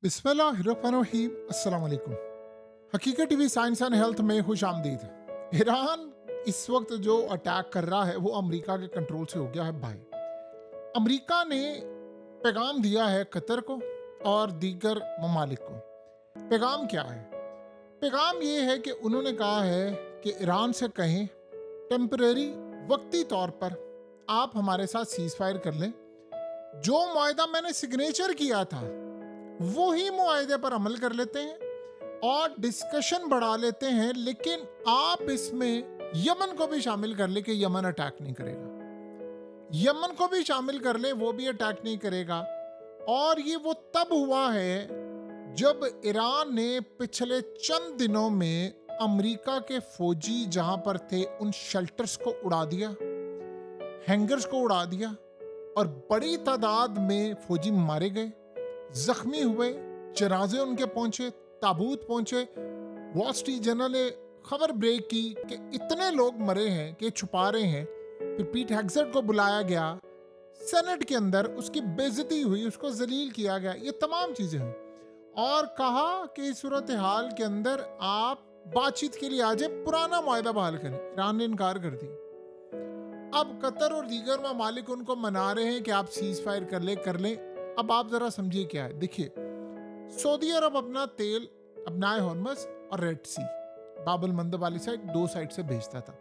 बिस्मिल्लाहिर्रहमानिर्रहीम। अस्सलाम वालेकुम। हकीकत टीवी साइंस एंड हेल्थ में खुश आमदीद। ईरान इस वक्त जो अटैक कर रहा है वो अमेरिका के कंट्रोल से हो गया है भाई। अमेरिका ने पैगाम दिया है कतर को और दीगर ममालिक को। पैगाम क्या है? पैगाम ये है कि उन्होंने कहा है कि ईरान से कहें टेम्परेरी वक्ती तौर पर आप हमारे साथ सीज फायर कर लें। जो मुआहदा मैंने सिग्नेचर किया था वो ही मुआहदे पर अमल कर लेते हैं और डिस्कशन बढ़ा लेते हैं, लेकिन आप इसमें यमन को भी शामिल कर ले कि यमन अटैक नहीं करेगा। यमन को भी शामिल कर ले, वो भी अटैक नहीं करेगा। और ये वो तब हुआ है जब ईरान ने पिछले चंद दिनों में अमेरिका के फौजी जहां पर थे उन शेल्टर्स को उड़ा दिया, हैंगर्स को उड़ा दिया और बड़ी तादाद में फौजी मारे गए, जख्मी हुए, जनाजे उनके पहुंचे, ताबूत पहुंचे। वॉल स्ट्रीट जर्नल ने खबर ब्रेक की कि इतने लोग मरे हैं कि छुपा रहे हैं। फिर पीट हेग्सेट को बुलाया गया सेनेट के अंदर, उसकी बेइज्जती हुई, उसको जलील किया गया। ये तमाम चीजें हुई और कहा कि इस सूरत हाल के अंदर आप बातचीत के लिए आ जाए, पुराना मुआहदा बहाल करें। ईरान ने इनकार कर दिया। अब कतर और दीगर ममालिक उनको मना रहे हैं कि आप सीज फायर कर लें। अब आप जरा समझिए क्या है। देखिए, सऊदी अरब अपना तेल अपनाए हॉर्मस और रेड सी, बाबल मंदब वाली साइड, दो साइड से भेजता था।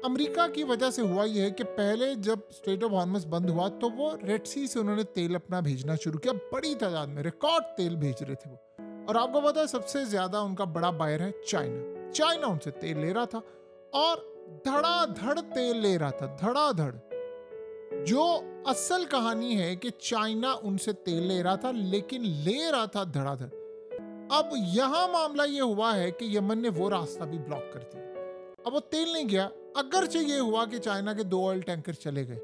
अमेरिका की वजह से हुआ यह है कि पहले जब स्ट्रेट ऑफ हॉर्मस बंद हुआ तो वो रेड सी से उन्होंने तेल अपना भेजना शुरू किया। बड़ी तादाद में रिकॉर्ड तेल भेज रहे थे वो। और आपको पता है सबसे ज्यादा उनका बड़ा बायर है चाइना। चाइना उनसे तेल ले रहा था और धड़ाधड़ तेल ले रहा था, धड़ाधड़। जो असल कहानी है कि चाइना उनसे तेल ले रहा था, लेकिन ले रहा था धड़ाधड़। अब यहां मामला यह हुआ है कि यमन ने वो रास्ता भी ब्लॉक कर दिया। अब वो तेल नहीं गया। अगरचे ये हुआ कि चाइना के 2 ऑयल टैंकर चले गए,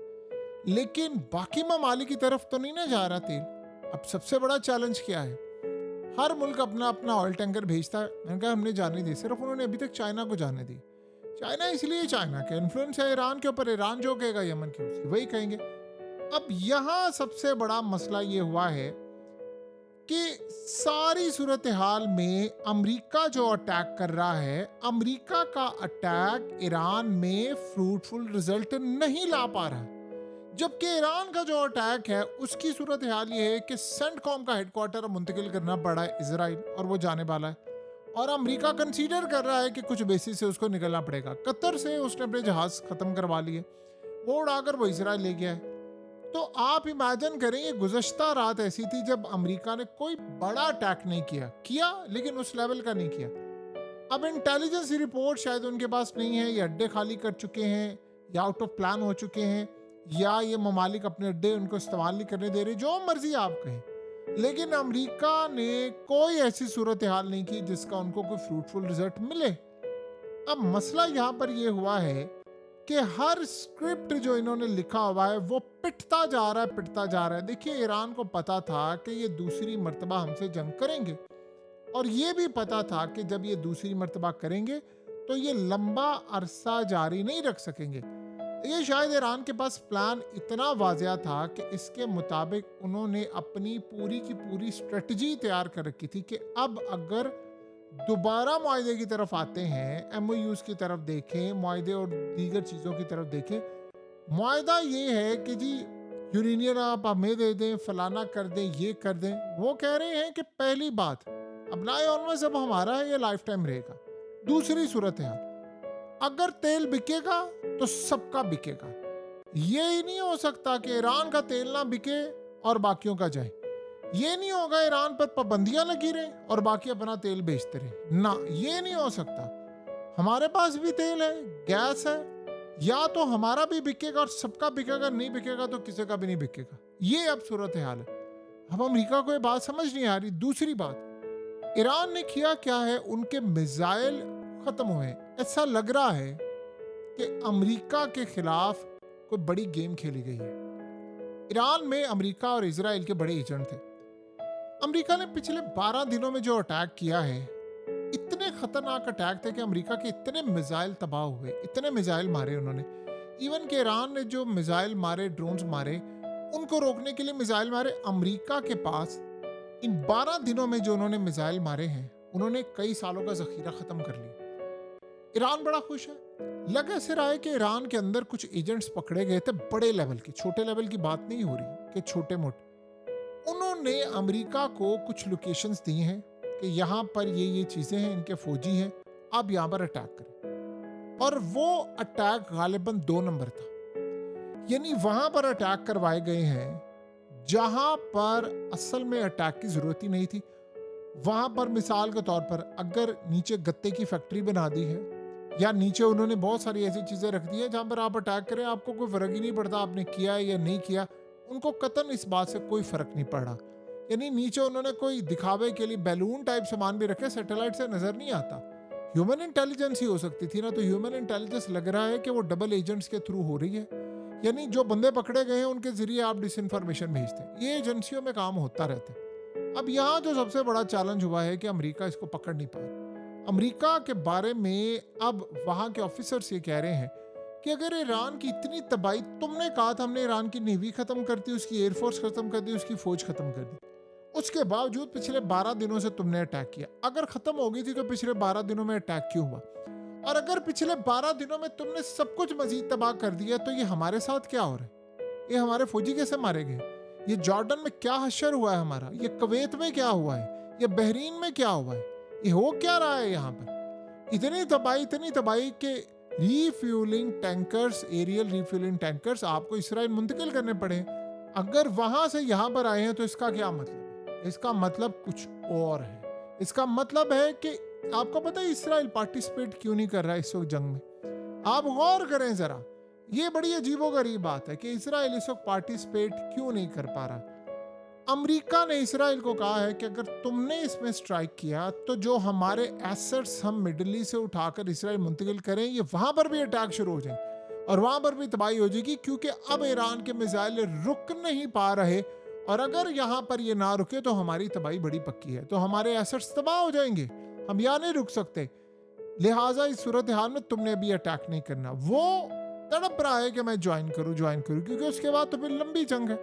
लेकिन बाकी ममालिक की तरफ तो नहीं ना जा रहा तेल। अब सबसे बड़ा चैलेंज क्या है? हर मुल्क अपना अपना ऑयल टैंकर भेजता है। मैंने कहा हमने जाने दी, सिर्फ उन्होंने अभी तक चाइना को जाने दी। चाइना इसलिए, चाइना का इन्फ्लुएंस है ईरान के ऊपर। ईरान जो कहेगा यमन के उसकी वही कहेंगे। अब यहां सबसे बड़ा मसला ये हुआ है कि सारी सूरत हाल में अमेरिका जो अटैक कर रहा है, अमेरिका का अटैक ईरान में फ्रूटफुल रिजल्ट नहीं ला पा रहा, जबकि ईरान का जो अटैक है उसकी सूरत हाल ये है कि सेंटकॉम का हेडक्वार्टर मुंतकिल करना पड़ा है इजराइल, और वो जाने वाला है। और अमेरिका कंसीडर कर रहा है कि कुछ बेसिस से उसको निकलना पड़ेगा। कतर से उसने अपने जहाज खत्म करवा लिए, वो उड़ाकर वो इजराइल ले गया है। तो आप इमेजिन करें, ये गुज़श्ता रात ऐसी थी जब अमेरिका ने कोई बड़ा अटैक नहीं किया, लेकिन उस लेवल का नहीं किया। अब इंटेलिजेंस रिपोर्ट शायद उनके पास नहीं है, ये अड्डे खाली कर चुके हैं या आउट ऑफ प्लान हो चुके हैं, या ये ममालिक अपने अड्डे उनको इस्तेमाल नहीं करने दे रहे, जो मर्जी आप कहें। लेकिन अमेरिका ने कोई ऐसी सूरत हाल नहीं की जिसका उनको कोई फ्रूटफुल रिजल्ट मिले। अब मसला यहाँ पर यह हुआ है कि हर स्क्रिप्ट जो इन्होंने लिखा हुआ है वो पिटता जा रहा है। देखिए, ईरान को पता था कि ये दूसरी मर्तबा हमसे जंग करेंगे, और ये भी पता था कि जब ये दूसरी मर्तबा करेंगे तो ये लंबा अरसा जारी नहीं रख सकेंगे। ये शायद ईरान के पास प्लान इतना वाज़िया था कि इसके मुताबिक उन्होंने अपनी पूरी की पूरी स्ट्रेटजी तैयार कर रखी थी कि अब अगर दोबारा मुआहदे की तरफ आते हैं, एमओयूज की तरफ देखें, मुआहदे और दीगर चीज़ों की तरफ देखें। मुआहदा ये है कि जी यूरेनियम आप हमें दे दें, फलाना कर दें, ये कर दें। वो कह रहे हैं कि पहली बात, अपनाए ऑनवर्स अब हमारा है, ये लाइफ टाइम रहेगा। दूसरी सूरत है, अगर तेल बिकेगा तो सबका बिकेगा। ये ही नहीं हो सकता कि ईरान का तेल ना बिके और बाकियों का जाए। ये नहीं होगा ईरान पर पाबंदियां लगी रहे और बाकी अपना तेल बेचते रहे ना, ये नहीं हो सकता। हमारे पास भी तेल है, गैस है, या तो हमारा भी बिकेगा और सबका बिकेगा, नहीं बिकेगा तो किसी का भी नहीं बिकेगा। ये अब सूरत हाल है। अब अमेरिका को ये बात समझ नहीं आ रही। दूसरी बात, ईरान ने किया क्या है, उनके मिसाइल खत्म हुए। ऐसा लग रहा है कि अमेरिका के खिलाफ कोई बड़ी गेम खेली गई है। ईरान में अमेरिका और इजराइल के बड़े एजेंट थे। अमेरिका ने पिछले 12 दिनों में जो अटैक किया है, इतने खतरनाक अटैक थे कि अमेरिका के इतने मिसाइल तबाह हुए, इतने मिसाइल मारे उन्होंने। इवन के ईरान ने जो मिसाइल मारे, ड्रोन्स मारे, उनको रोकने के लिए मिसाइल मारे। अमेरिका के पास इन 12 दिनों में जो उन्होंने मिसाइल मारे हैं, उन्होंने कई सालों का जखीरा खत्म कर लिया। ईरान बड़ा खुश है। लग ऐसे रहा है कि ईरान के अंदर कुछ एजेंट्स पकड़े गए थे बड़े लेवल के, छोटे लेवल की बात नहीं हो रही कि छोटे मोटे। उन्होंने अमेरिका को कुछ लोकेशंस दी हैं कि यहाँ पर ये चीजें हैं, इनके फौजी हैं, आप यहाँ पर अटैक करें। और वो अटैक गालिबन 2 नंबर था, यानी वहां पर अटैक करवाए गए हैं जहां पर असल में अटैक की जरूरत ही नहीं थी। वहां पर मिसाल के तौर पर अगर नीचे गत्ते की फैक्ट्री बना दी है या नीचे उन्होंने बहुत सारी ऐसी चीजें रख दी है जहां पर आप अटैक करें, आपको कोई फर्क ही नहीं पड़ता आपने किया है या नहीं किया। उनको कतन इस बात से कोई फर्क नहीं पड़ा। यानी नीचे उन्होंने कोई दिखावे के लिए बैलून टाइप सामान भी रखे, सैटेलाइट से नजर नहीं आता। ह्यूमन इंटेलिजेंस ही हो सकती थी ना, तो ह्यूमन इंटेलिजेंस लग रहा है कि वो डबल एजेंट्स के थ्रू हो रही है। यानी जो बंदे पकड़े गए हैं उनके जरिए आप डिसइंफॉर्मेशन भेजते हैं। ये एजेंसियों में काम होता रहता है। अब यहाँ जो सबसे बड़ा चैलेंज हुआ है कि अमेरिका इसको पकड़ नहीं पा रहा। अमेरिका के बारे में अब वहाँ के ऑफिसर्स ये कह रहे हैं कि अगर ईरान की इतनी तबाही, तुमने कहा था हमने ईरान की नेवी खत्म कर दी, उसकी एयरफोर्स खत्म कर दी, उसकी फौज खत्म कर दी, उसके बावजूद पिछले 12 दिनों से तुमने अटैक किया। अगर खत्म हो गई थी तो पिछले 12 दिनों में अटैक क्यों हुआ? और अगर पिछले 12 दिनों में तुमने सब कुछ मजीद तबाह कर दिया तो ये हमारे साथ क्या हो रहा है? ये हमारे फौजी कैसे मारे गए? ये जॉर्डन में क्या हश्र हुआ है हमारा? ये कुवैत में क्या हुआ है? ये बहरीन में क्या हुआ है? ये हो क्या रहा है यहाँ पर? इतनी तबाही के refuelling tankers, aerial refuelling tankers आपको इसराइल मुंतकिल करने पड़े। अगर वहां से यहाँ पर आए हैं तो इसका क्या मतलब है? इसका मतलब कुछ और है। इसका मतलब है कि आपको पता है इसराइल पार्टिसिपेट क्यों नहीं कर रहा है इस वक्त जंग में? आप गौर करें जरा, ये बड़ी अजीबोगरीब बात है कि इसराइल इस वक्त पार्टिसिपेट क्यों नहीं कर पा रहा। अमेरिका ने इसराइल को कहा है कि अगर तुमने इसमें स्ट्राइक किया तो जो हमारे एसेट्स हम मिडल ईस्ट से उठाकर इसराइल मुंतकिल करें, ये वहां पर भी अटैक शुरू हो जाए और वहां पर भी तबाही हो जाएगी, क्योंकि अब ईरान के मिसाइल रुक नहीं पा रहे। और अगर यहाँ पर ये ना रुके तो हमारी तबाही बड़ी पक्की है, तो हमारे एसेट्स तबाह हो जाएंगे, हम यहाँ नहीं रुक सकते। लिहाजा इस सूरत हाल में तुमने अभी अटैक नहीं करना। वो तड़प रहा है कि मैं ज्वाइन करूं, क्योंकि उसके बाद तो फिर लंबी जंग है।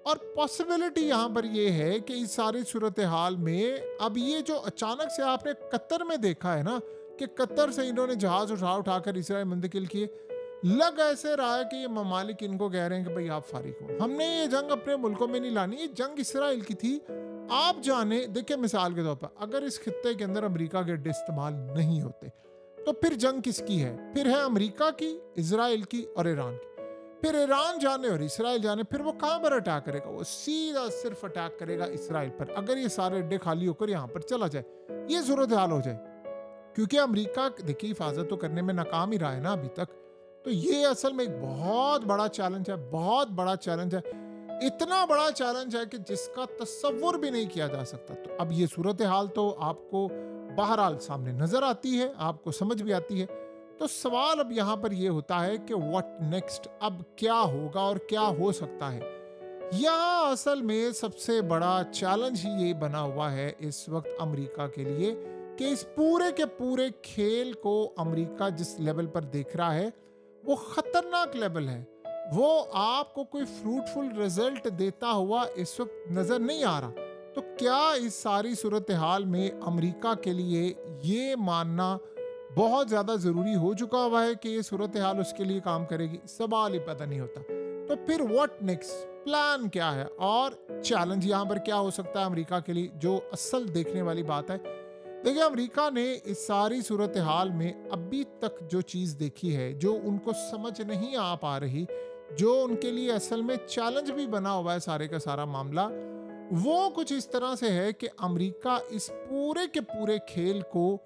और पॉसिबिलिटी यहाँ पर ये है कि इस सारी सूरत हाल में अब ये जो अचानक से आपने कतर में देखा है ना कि कतर से इन्होंने जहाज उठाकर इसराइल मुंतकिल किए, लग ऐसे रहा है कि ये ममालिक इनको कह रहे हैं कि भाई आप फारिग हो, हमने ये जंग अपने मुल्कों में नहीं लानी, ये जंग इसराइल की थी। आप जाने, देखिए मिसाल के तौर पर अगर इस खित्ते के अंदर अमेरिका के अड्डे इस्तेमाल नहीं होते तो फिर जंग किसकी है? फिर है अमेरिका की, इजराइल की और ईरान की। फिर ईरान जाने और इसराइल जाने, फिर वो कहां पर अटैक करेगा? वो सीधा सिर्फ अटैक करेगा इसराइल पर। अगर ये सारे अड्डे खाली होकर यहाँ पर चला जाए, ये सूरत हाल हो जाए, क्योंकि अमेरिका देखिए हिफाजत तो करने में नाकाम ही रहा है ना अभी तक। तो ये असल में एक बहुत बड़ा चैलेंज है, बहुत बड़ा चैलेंज है, इतना बड़ा चैलेंज है कि जिसका तस्वुर भी नहीं किया जा सकता। तो अब ये सूरत हाल तो आपको बहरहाल सामने नजर आती है, आपको समझ भी आती है। तो सवाल अब यहाँ पर ये होता है कि व्हाट नेक्स्ट, अब क्या होगा और क्या हो सकता है? यहाँ असल में सबसे बड़ा चैलेंज ही ये बना हुआ है इस वक्त अमेरिका के लिए कि इस पूरे के पूरे खेल को अमेरिका जिस लेवल पर देख रहा है वो खतरनाक लेवल है। वो आपको कोई फ्रूटफुल रिजल्ट देता हुआ इस वक्त नजर नहीं आ रहा। तो क्या इस सारी सूरत हाल में अमेरिका के लिए ये मानना बहुत ज़्यादा ज़रूरी हो चुका हुआ है कि ये सूरत हाल उसके लिए काम करेगी? सवाल ही पता नहीं होता। तो फिर व्हाट नेक्स्ट, प्लान क्या है और चैलेंज यहाँ पर क्या हो सकता है अमेरिका के लिए, जो असल देखने वाली बात है। देखिए अमेरिका ने इस सारी सूरत हाल में अभी तक जो चीज़ देखी है, जो उनको समझ नहीं आ पा रही, जो उनके लिए असल में चैलेंज भी बना हुआ है सारे का सारा मामला, वो कुछ इस तरह से है कि अमेरिका इस पूरे के पूरे खेल को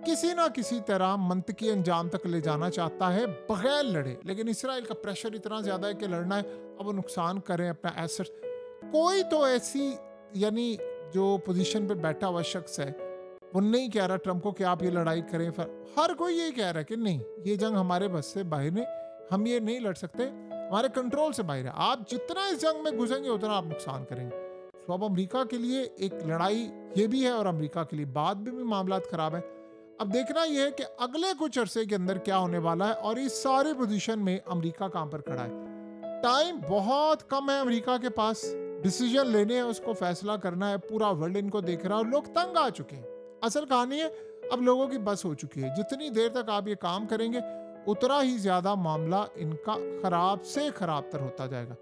किसी ना किसी तरह मंतकी अंजाम तक ले जाना चाहता है बगैर लड़े। लेकिन इसराइल का प्रेशर इतना ज्यादा है कि लड़ना है, अब वो नुकसान करें अपना एसेट। कोई तो ऐसी यानी जो पोजीशन पे बैठा हुआ शख्स है वो नहीं कह रहा ट्रंप को कि आप ये लड़ाई करें, फिर हर कोई ये कह रहा है कि नहीं, ये जंग हमारे बस से बाहर है, हम ये नहीं लड़ सकते, हमारे कंट्रोल से बाहर है, आप जितना इस जंग में घुसेंगे उतना आप नुकसान करेंगे। तो अब अमेरिका के लिए एक लड़ाई ये भी है और अमेरिका के लिए बाद में भी मामला खराब है। अब देखना यह है कि अगले कुछ अरसे के अंदर क्या होने वाला है और इस सारी पोजीशन में अमेरिका कहां पर खड़ा है। टाइम बहुत कम है अमेरिका के पास, डिसीजन लेने हैं, उसको फैसला करना है, पूरा वर्ल्ड इनको देख रहा है और लोग तंग आ चुके हैं। असल कहानी है, अब लोगों की बस हो चुकी है। जितनी देर तक आप ये काम करेंगे उतना ही ज्यादा मामला इनका खराब से खराब तर होता जाएगा।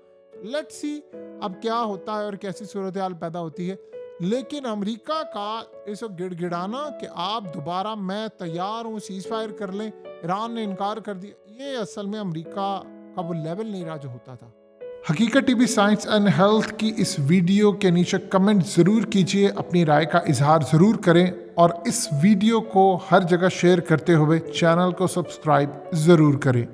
लेट्स सी अब क्या होता है और कैसी सूरत हाल पैदा होती है। लेकिन अमेरिका का इस गिड़गिड़ाना कि आप दोबारा मैं तैयार हूँ सीज फायर कर लें, ईरान ने इनकार कर दिया, ये असल में अमेरिका का वो लेवल नहीं रहा जो होता था। हकीकत टीवी साइंस एंड हेल्थ की इस वीडियो के नीचे कमेंट ज़रूर कीजिए, अपनी राय का इजहार ज़रूर करें और इस वीडियो को हर जगह शेयर करते हुए चैनल को सब्सक्राइब ज़रूर करें।